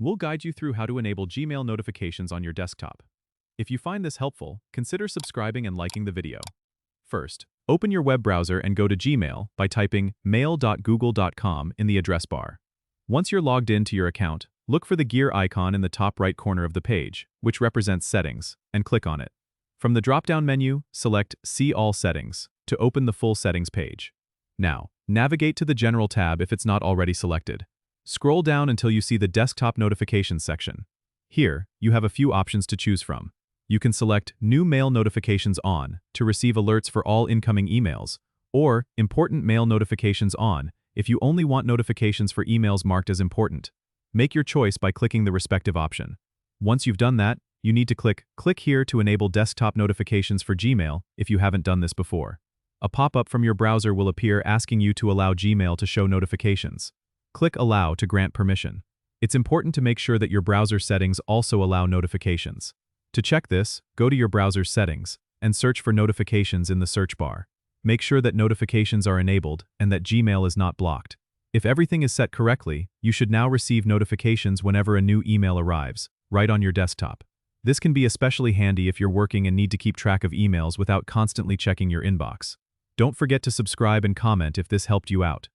We'll guide you through how to enable Gmail notifications on your desktop. If you find this helpful, consider subscribing and liking the video. First, open your web browser and go to Gmail by typing mail.google.com in the address bar. Once you're logged in to your account, look for the gear icon in the top right corner of the page, which represents Settings, and click on it. From the drop-down menu, select See All Settings to open the full settings page. Now, navigate to the General tab if it's not already selected. Scroll down until you see the Desktop Notifications section. Here, you have a few options to choose from. You can select New Mail Notifications On to receive alerts for all incoming emails, or Important Mail Notifications On if you only want notifications for emails marked as important. Make your choice by clicking the respective option. Once you've done that, you need to click here to enable desktop notifications for Gmail if you haven't done this before. A pop-up from your browser will appear asking you to allow Gmail to show notifications. Click Allow to grant permission. It's important to make sure that your browser settings also allow notifications. To check this, go to your browser's settings and search for notifications in the search bar. Make sure that notifications are enabled and that Gmail is not blocked. If everything is set correctly, you should now receive notifications whenever a new email arrives, right on your desktop. This can be especially handy if you're working and need to keep track of emails without constantly checking your inbox. Don't forget to subscribe and comment if this helped you out.